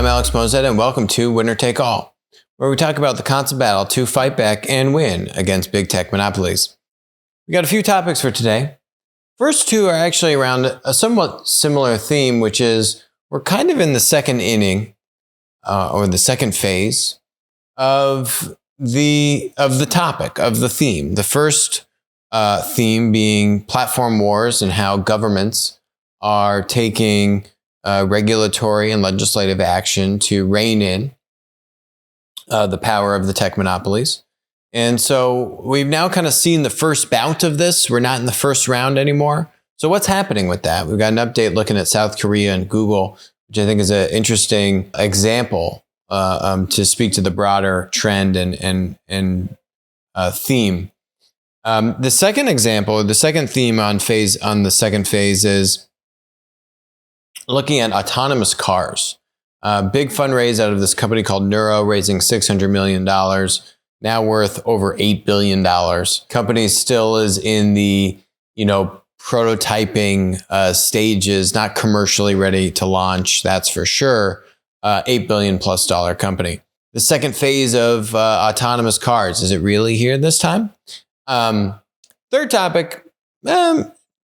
I'm Alex Mozet, and welcome to Winner Take All, where we talk about the constant battle to fight back and win against big tech monopolies. We got a few topics for today. First two are actually around a somewhat similar theme, which is we're kind of in the second inning, or the second phase of the topic, of the theme. The first theme being platform wars and how governments are taking regulatory and legislative action to rein in the power of the tech monopolies. And so we've now kind of seen the first bout of this. We're not in the first round anymore. So what's happening with that? We've got an update looking at South Korea and Google, which I think is an interesting example to speak to the broader trend and theme. The second example, the second theme on the second phase is looking at autonomous cars. Big fundraise out of this company called Nuro, raising $600 million, now worth over $8 billion. Company still is in the, prototyping stages, not commercially ready to launch, that's for sure. $8 billion plus company. The second phase of autonomous cars, is it really here this time? Third topic,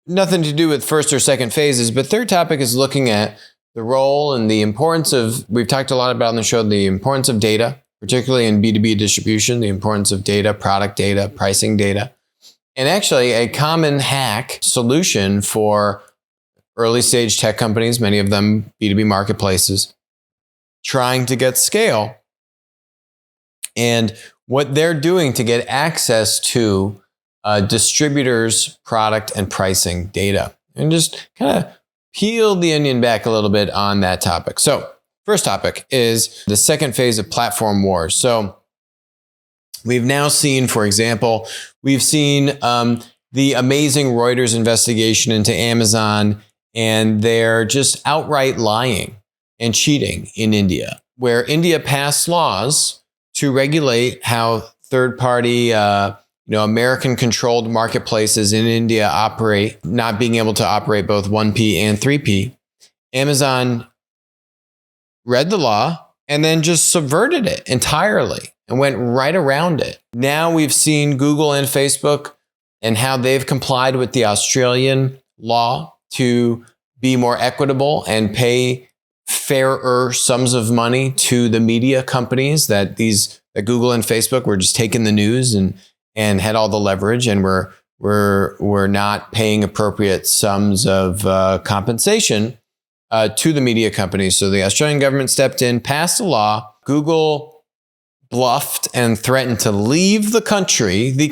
nothing to do with first or second phases, but third topic is looking at the role and the importance of, we've talked a lot about on the show, the importance of data, particularly in B2B distribution, the importance of data, product data, pricing data, and actually a common hack solution for early stage tech companies, many of them B2B marketplaces, trying to get scale and what they're doing to get access to distributors, product, and pricing data, and just kind of peel the onion back a little bit on that topic. So first topic is the second phase of platform wars. So we've now seen, for example, the amazing Reuters investigation into Amazon and their just outright lying and cheating in India, where India passed laws to regulate how third-party American-controlled marketplaces in India operate, not being able to operate both 1P and 3P. Amazon read the law and then just subverted it entirely and went right around it. Now we've seen Google and Facebook and how they've complied with the Australian law to be more equitable and pay fairer sums of money to the media companies that Google and Facebook were just taking the news and had all the leverage, and we're not paying appropriate sums of compensation to the media companies. So the Australian government stepped in, passed a law. Google bluffed and threatened to leave the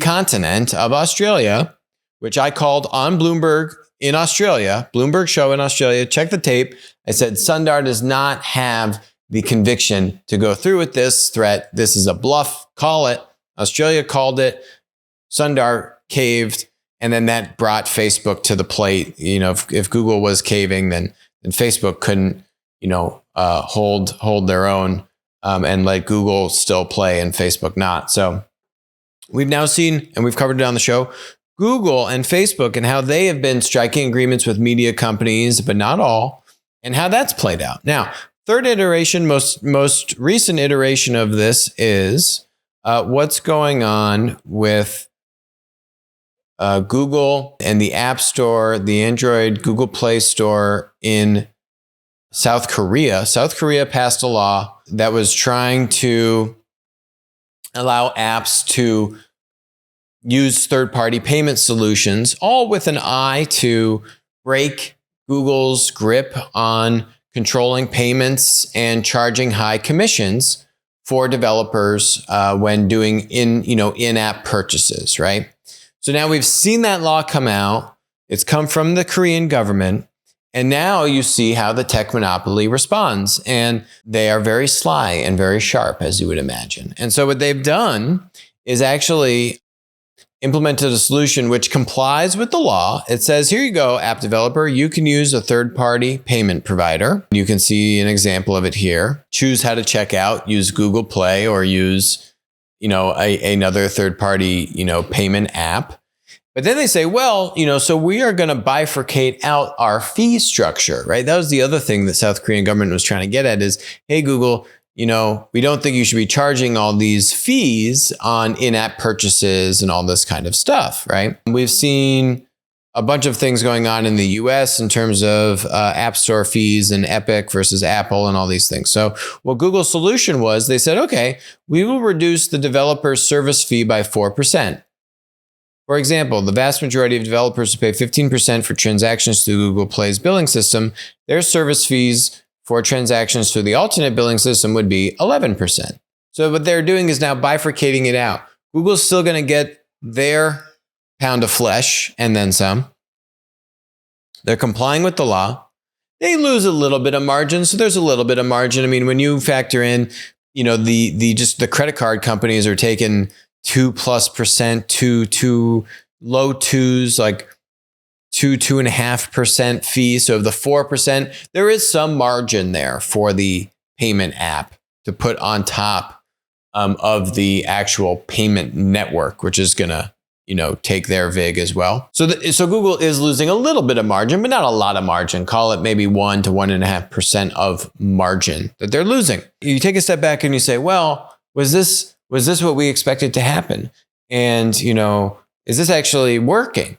continent of Australia, which I called on Bloomberg in Australia, Bloomberg show in Australia. Check the tape. I said, Sundar does not have the conviction to go through with this threat. This is a bluff. Call it. Australia called it. Sundar caved. And then that brought Facebook to the plate. If Google was caving, then Facebook couldn't, hold their own and let Google still play and Facebook not. So we've now seen, and we've covered it on the show, Google and Facebook and how they have been striking agreements with media companies, but not all, and how that's played out. Now, third iteration, most recent iteration of this is what's going on with Google and the App Store, the Android Google Play Store in South Korea. South Korea passed a law that was trying to allow apps to use third-party payment solutions, all with an eye to break Google's grip on controlling payments and charging high commissions for developers when doing in-app purchases, right? So now we've seen that law come out. It's come from the Korean government. And now you see how the tech monopoly responds. And they are very sly and very sharp, as you would imagine. And so what they've done is actually implemented a solution which complies with the law. It says, here you go, app developer, you can use a third-party payment provider. You can see an example of it here. Choose how to check out, use Google Play or use, another third-party, payment app. But then they say, well, so we are going to bifurcate out our fee structure, right? That was the other thing that South Korean government was trying to get at is, hey, Google, we don't think you should be charging all these fees on in-app purchases and all this kind of stuff, right? We've seen a bunch of things going on in the US in terms of App Store fees and Epic versus Apple and all these things. So what Google's solution was, they said, okay, we will reduce the developer's service fee by 4%. For example, the vast majority of developers who pay 15% for transactions through Google Play's billing system, their service fees for transactions through the alternate billing system would be 11%. So what they're doing is now bifurcating it out. Google's still going to get their pound of flesh and then some. They're complying with the law. They lose a little bit of margin, so there's a little bit of margin. I mean, when you factor in, the credit card companies are taking 2+%, to low twos, like 2.5% fee. So of the 4%, there is some margin there for the payment app to put on top of the actual payment network, which is going to, take their VIG as well. So Google is losing a little bit of margin, but not a lot of margin. Call it maybe 1 to 1.5% of margin that they're losing. You take a step back and you say, well, was this what we expected to happen? And, is this actually working?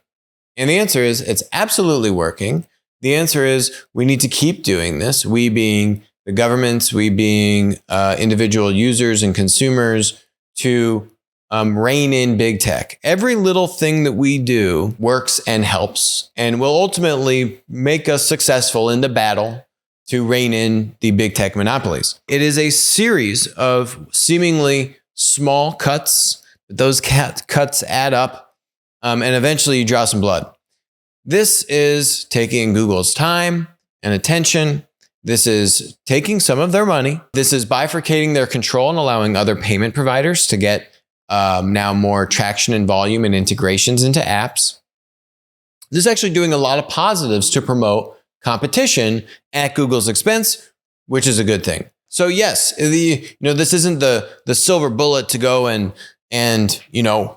And the answer is it's absolutely working. The answer is we need to keep doing this. We being the governments, we being individual users and consumers, to rein in big tech. Every little thing that we do works and helps and will ultimately make us successful in the battle to rein in the big tech monopolies. It is a series of seemingly small cuts. Those cuts add up, and eventually you draw some blood. This is taking Google's time and attention. This is taking some of their money. This is bifurcating their control and allowing other payment providers to get now more traction and volume and integrations into apps. This is actually doing a lot of positives to promote competition at Google's expense, which is a good thing. So yes, this isn't the silver bullet to go and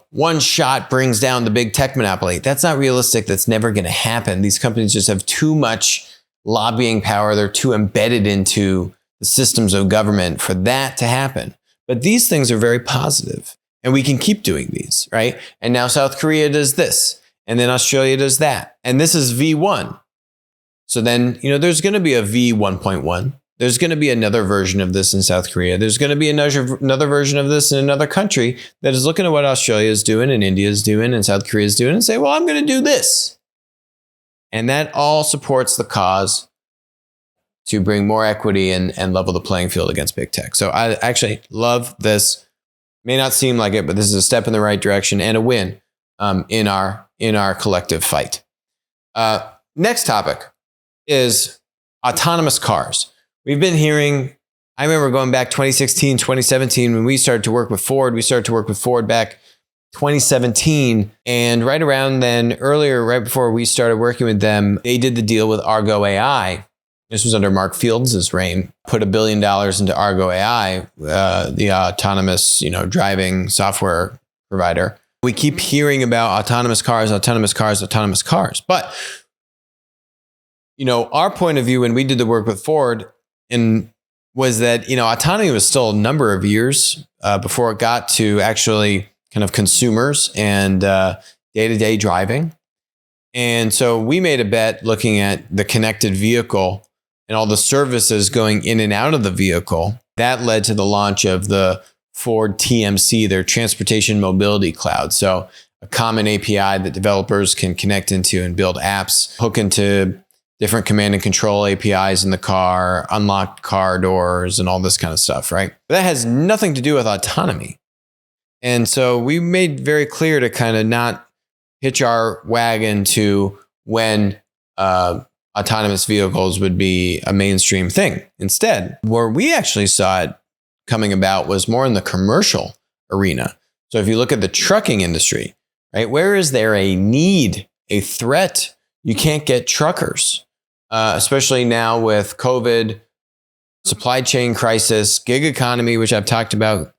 one shot brings down the big tech monopoly. That's not realistic. That's never going to happen. These companies just have too much lobbying power. They're too embedded into the systems of government for that to happen. But these things are very positive. And we can keep doing these, right? And now South Korea does this. And then Australia does that. And this is V1. So then, there's going to be a V1.1. There's going to be another version of this in South Korea. There's going to be another version of this in another country that is looking at what Australia is doing and India is doing and South Korea is doing and say, well, I'm going to do this. And that all supports the cause to bring more equity and level the playing field against big tech. So I actually love this. May not seem like it, but this is a step in the right direction and a win in our collective fight. Next topic is autonomous cars. We've been hearing, I remember going back 2016, 2017, when we started to work with Ford. We started to work with Ford back 2017. And right around then, right before we started working with them, they did the deal with Argo AI. This was under Mark Fields' reign, put $1 billion into Argo AI, the autonomous, driving software provider. We keep hearing about autonomous cars. But, our point of view when we did the work with Ford was that, autonomy was still a number of years before it got to actually kind of consumers and day-to-day driving. And so we made a bet looking at the connected vehicle and all the services going in and out of the vehicle. That led to the launch of the Ford TMC, their Transportation Mobility Cloud. So a common API that developers can connect into and build apps, hook into different command and control APIs in the car, unlock car doors, and all this kind of stuff, right? But that has nothing to do with autonomy. And so we made very clear to kind of not hitch our wagon to when autonomous vehicles would be a mainstream thing. Instead, where we actually saw it coming about was more in the commercial arena. So if you look at the trucking industry, right, where is there a need, a threat? You can't get truckers, especially now with COVID, supply chain crisis, gig economy, which I've talked about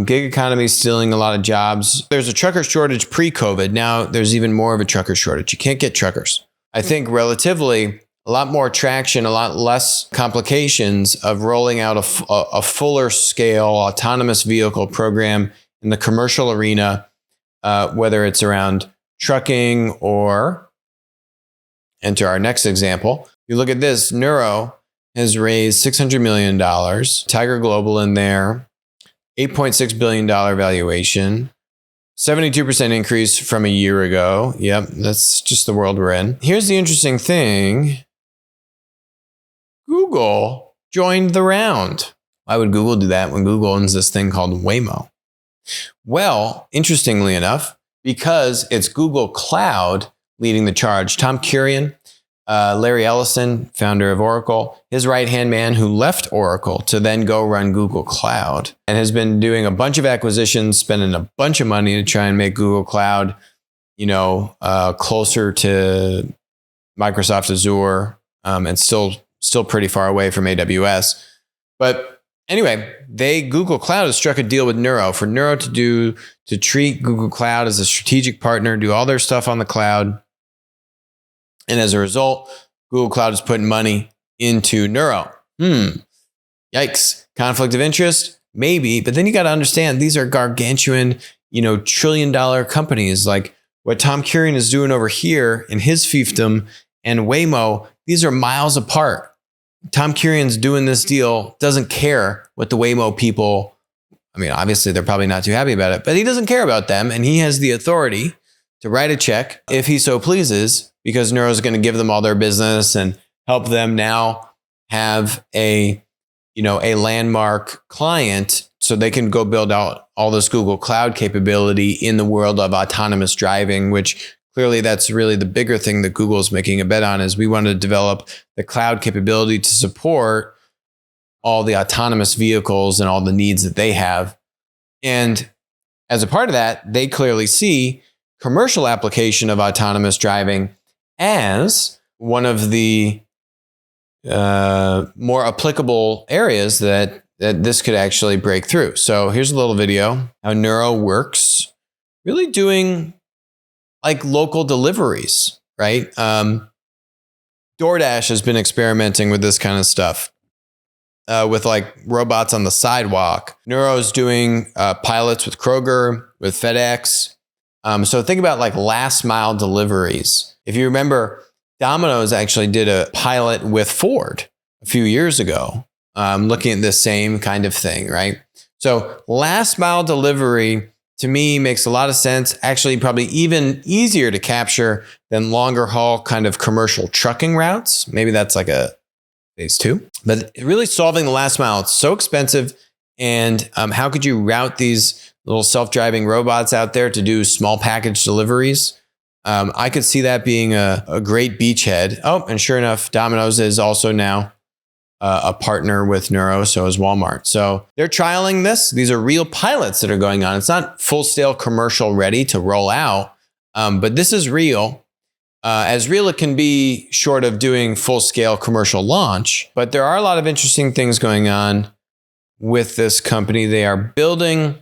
Gig economy is stealing a lot of jobs. There's a trucker shortage pre-COVID. Now there's even more of a trucker shortage. You can't get truckers. I think relatively a lot more traction, a lot less complications of rolling out a fuller scale autonomous vehicle program in the commercial arena, whether it's around trucking or, enter our next example. You look at this, Nuro has raised $600 million, Tiger Global in there, $8.6 billion valuation, 72% increase from a year ago. Yep, that's just the world we're in. Here's the interesting thing. Google joined the round. Why would Google do that when Google owns this thing called Waymo? Well, interestingly enough, because it's Google Cloud leading the charge. Tom Kurian, Larry Ellison, founder of Oracle, his right-hand man who left Oracle to then go run Google Cloud and has been doing a bunch of acquisitions, spending a bunch of money to try and make Google Cloud, closer to Microsoft Azure, and still pretty far away from AWS. But anyway, Google Cloud has struck a deal with Nuro for Nuro to treat Google Cloud as a strategic partner, do all their stuff on the cloud. And as a result, Google Cloud is putting money into Nuro. Yikes. Conflict of interest? Maybe. But then you got to understand, these are gargantuan, trillion-dollar companies. Like what Tom Kurian is doing over here in his fiefdom and Waymo, these are miles apart. Tom Kurian's doing this deal, doesn't care what the Waymo people, obviously they're probably not too happy about it, but he doesn't care about them. And he has the authority to write a check if he so pleases, because Nuro is going to give them all their business and help them now have a landmark client so they can go build out all this Google Cloud capability in the world of autonomous driving, which clearly that's really the bigger thing that Google is making a bet on, is we want to develop the cloud capability to support all the autonomous vehicles and all the needs that they have. And as a part of that, they clearly see commercial application of autonomous driving as one of the more applicable areas that this could actually break through. So here's a little video how Nuro works, really doing like local deliveries, right? DoorDash has been experimenting with this kind of stuff with like robots on the sidewalk. Nuro's doing pilots with Kroger, with FedEx. So think about like last mile deliveries. If you remember, Domino's actually did a pilot with Ford a few years ago, looking at the same kind of thing, right? So last mile delivery to me makes a lot of sense. Actually, probably even easier to capture than longer haul kind of commercial trucking routes. Maybe that's like a phase 2. But really solving the last mile, it's so expensive. And how could you route these little self-driving robots out there to do small package deliveries? I could see that being a great beachhead. Oh, and sure enough, Domino's is also now a partner with Nuro, so is Walmart. So they're trialing this. These are real pilots that are going on. It's not full-scale commercial ready to roll out, but this is real. As real it can be short of doing full-scale commercial launch. But there are a lot of interesting things going on with this company. They are building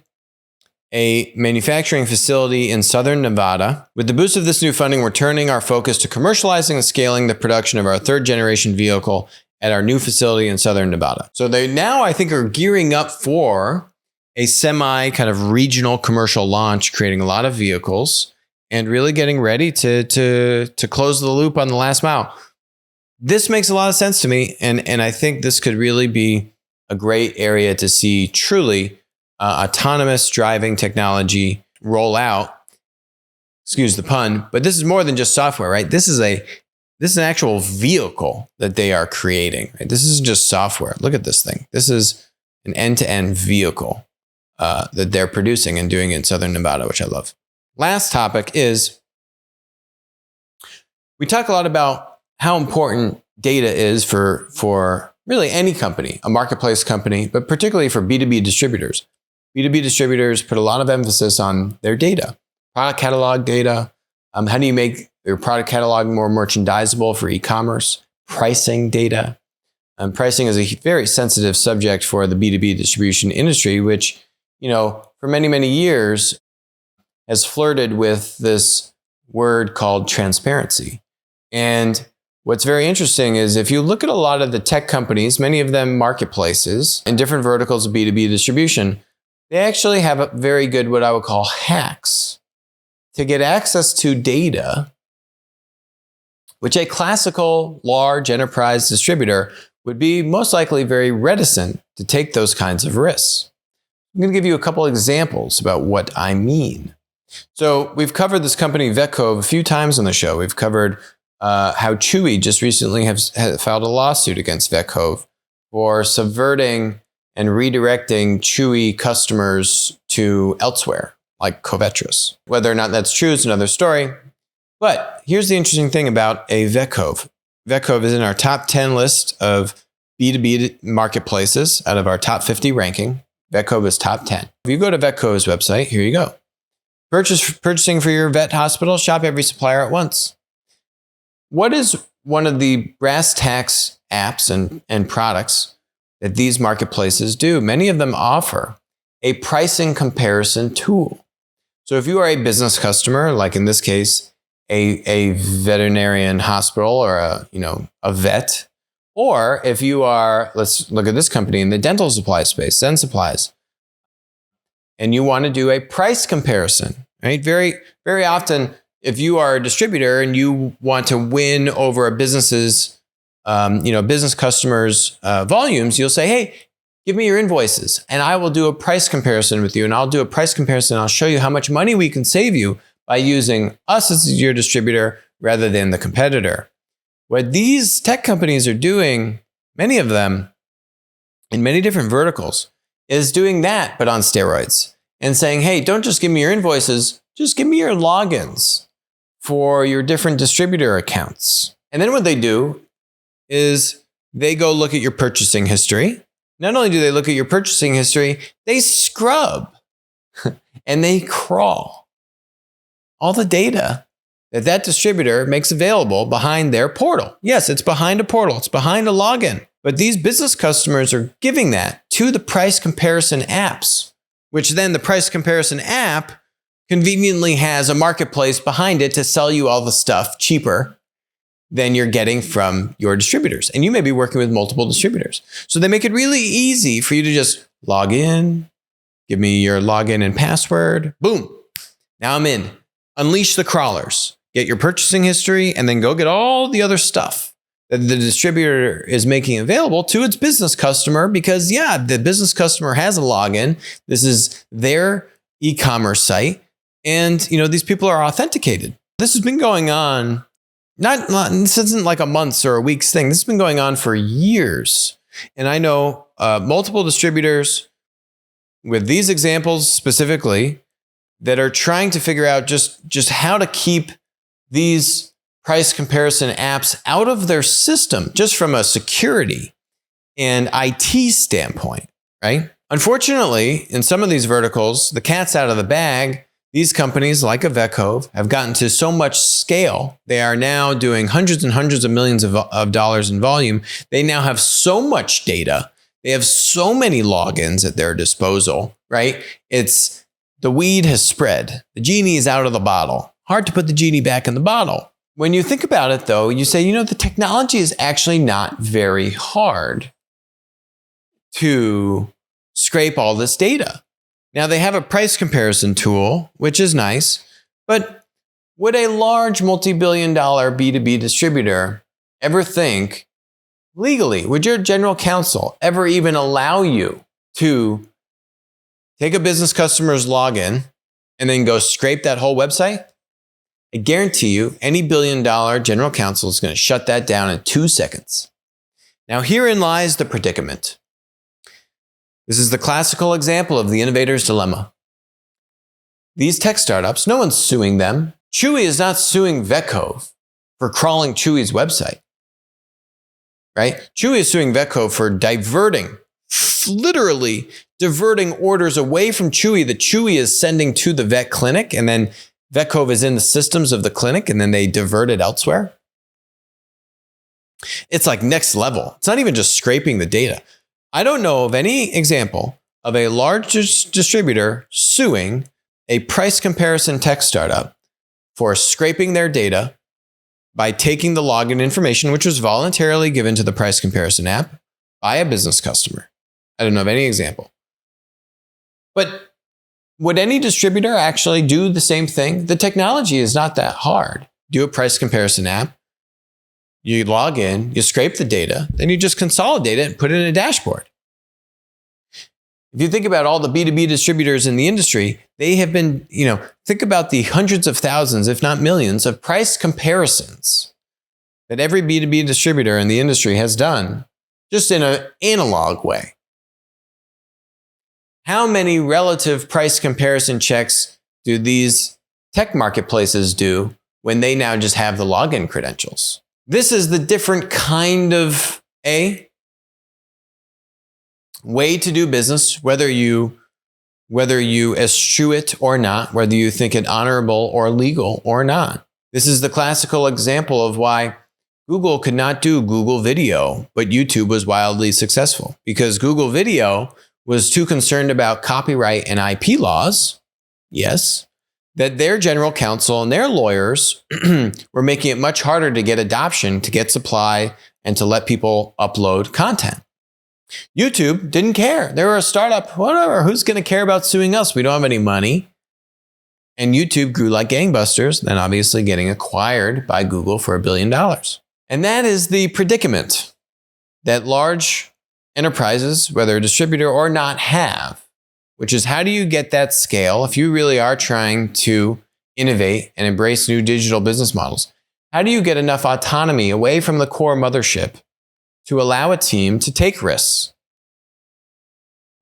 a manufacturing facility in southern Nevada. With the boost of this new funding, we're turning our focus to commercializing and scaling the production of our third generation vehicle at our new facility in southern Nevada. So they now, I think, are gearing up for a semi kind of regional commercial launch, creating a lot of vehicles and really getting ready to close the loop on the last mile. This makes a lot of sense to me. And I think this could really be a great area to see truly autonomous driving technology roll out. Excuse the pun, but this is more than just software, right? This is an actual vehicle that they are creating. Right? This isn't just software. Look at this thing. This is an end-to-end vehicle that they're producing and doing in southern Nevada, which I love. Last topic is, we talk a lot about how important data is for really any company, a marketplace company, but particularly for B2B distributors. B2B distributors put a lot of emphasis on their data, product catalog data. How do you make your product catalog more merchandisable for e-commerce? Pricing data. Pricing is a very sensitive subject for the B2B distribution industry, which for many, many years has flirted with this word called transparency. And what's very interesting is if you look at a lot of the tech companies, many of them marketplaces in different verticals of B2B distribution, they actually have a very good, what I would call hacks to get access to data, which a classical large enterprise distributor would be most likely very reticent to take those kinds of risks. I'm going to give you a couple examples about what I mean. So we've covered this company Vetco a few times on the show. We've covered how Chewy just recently has filed a lawsuit against Vetco for subverting and redirecting Chewy customers to elsewhere, like Covetrus. Whether or not that's true is another story. But here's the interesting thing about a Vetco. Vetco is in our top 10 list of B2B marketplaces out of our top 50 ranking. Vetco is top 10. If you go to Vetco's website, here you go. Purchasing for your vet hospital, shop every supplier at once. What is one of the brass tacks apps and products that these marketplaces do? Many of them offer a pricing comparison tool. So if you are a business customer, like in this case, a veterinarian hospital or a vet, or if you are, let's look at this company in the dental supply space, Zen Supplies, and you want to do a price comparison, right? Very, very often, if you are a distributor and you want to win over a business's, business customers' volumes, you'll say, hey, give me your invoices and I will do a price comparison with you. And I'll do a price comparison. I'll show you how much money we can save you by using us as your distributor rather than the competitor. What these tech companies are doing, many of them in many different verticals, is doing that, but on steroids, and saying, hey, don't just give me your invoices, just give me your logins for your different distributor accounts. And then what they do is they go look at your purchasing history. Not only do they look at your purchasing history, they scrub and they crawl all the data that distributor makes available behind their portal. Yes, it's behind a portal. It's behind a login. But these business customers are giving that to the price comparison apps, which then the price comparison app conveniently has a marketplace behind it to sell you all the stuff cheaper than you're getting from your distributors. And you may be working with multiple distributors. So they make it really easy for you to just log in, give me your login and password, boom, now I'm in. Unleash the crawlers, get your purchasing history, and then go get all the other stuff that the distributor is making available to its business customer because, yeah, the business customer has a login. This is their e-commerce site. And, these people are authenticated. This has been going on, this isn't like a month's or a week's thing. This has been going on for years. And I know multiple distributors with these examples specifically that are trying to figure out just how to keep these price comparison apps out of their system, just from a security and IT standpoint, right? Unfortunately, in some of these verticals, the cat's out of the bag. These companies like Vetco have gotten to so much scale. They are now doing hundreds and hundreds of millions of dollars in volume. They now have so much data. They have so many logins at their disposal, right? The weed has spread. The genie is out of the bottle. Hard to put the genie back in the bottle. When you think about it, though, you say, the technology is actually not very hard to scrape all this data. Now, they have a price comparison tool, which is nice, but would a large multi-billion-dollar B2B distributor ever think legally, would your general counsel ever even allow you to take a business customer's login and then go scrape that whole website? I guarantee you, any billion-dollar general counsel is going to shut that down in 2 seconds. Now, herein lies the predicament. This is the classical example of the innovator's dilemma. These tech startups, no one's suing them. Chewy is not suing Vetco for crawling Chewy's website, right? Chewy is suing Vetco for literally diverting orders away from Chewy that Chewy is sending to the vet clinic, and then Vetco is in the systems of the clinic, and then they divert it elsewhere. It's like next level. It's not even just scraping the data. I don't know of any example of a large distributor suing a price comparison tech startup for scraping their data by taking the login information, which was voluntarily given to the price comparison app by a business customer. I don't know of any example. But would any distributor actually do the same thing? The technology is not that hard. Do a price comparison app. You log in, you scrape the data, then you just consolidate it and put it in a dashboard. If you think about all the B2B distributors in the industry, they have been, think about the hundreds of thousands, if not millions, of price comparisons that every B2B distributor in the industry has done just in an analog way. How many relative price comparison checks do these tech marketplaces do when they now just have the login credentials? This is the different kind of way to do business, whether you eschew it or not, whether you think it honorable or legal or not. This is the classical example of why Google could not do Google Video, but YouTube was wildly successful because Google Video was too concerned about copyright and IP laws, yes, that their general counsel and their lawyers were making it much harder to get adoption, to get supply, and to let people upload content. YouTube didn't care. They were a startup, whatever. Who's going to care about suing us? We don't have any money. And YouTube grew like gangbusters, then obviously getting acquired by Google for $1 billion. And that is the predicament that large enterprises, whether a distributor or not, have, which is how do you get that scale if you really are trying to innovate and embrace new digital business models? How do you get enough autonomy away from the core mothership to allow a team to take risks?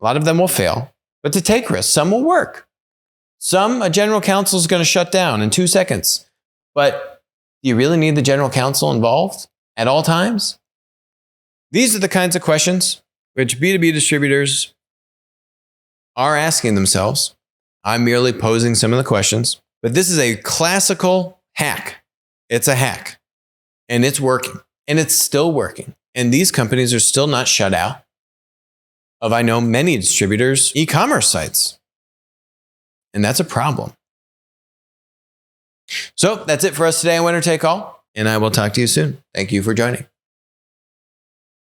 A lot of them will fail, but to take risks. Some will work. Some, a general counsel is going to shut down in 2 seconds. But do you really need the general counsel involved at all times? These are the kinds of questions which B2B distributors are asking themselves. I'm merely posing some of the questions, but this is a classical hack. It's a hack, and it's working, and it's still working. And these companies are still not shut out of, I know, many distributors' e-commerce sites. And that's a problem. So that's it for us today on Winner Take All, and I will talk to you soon. Thank you for joining.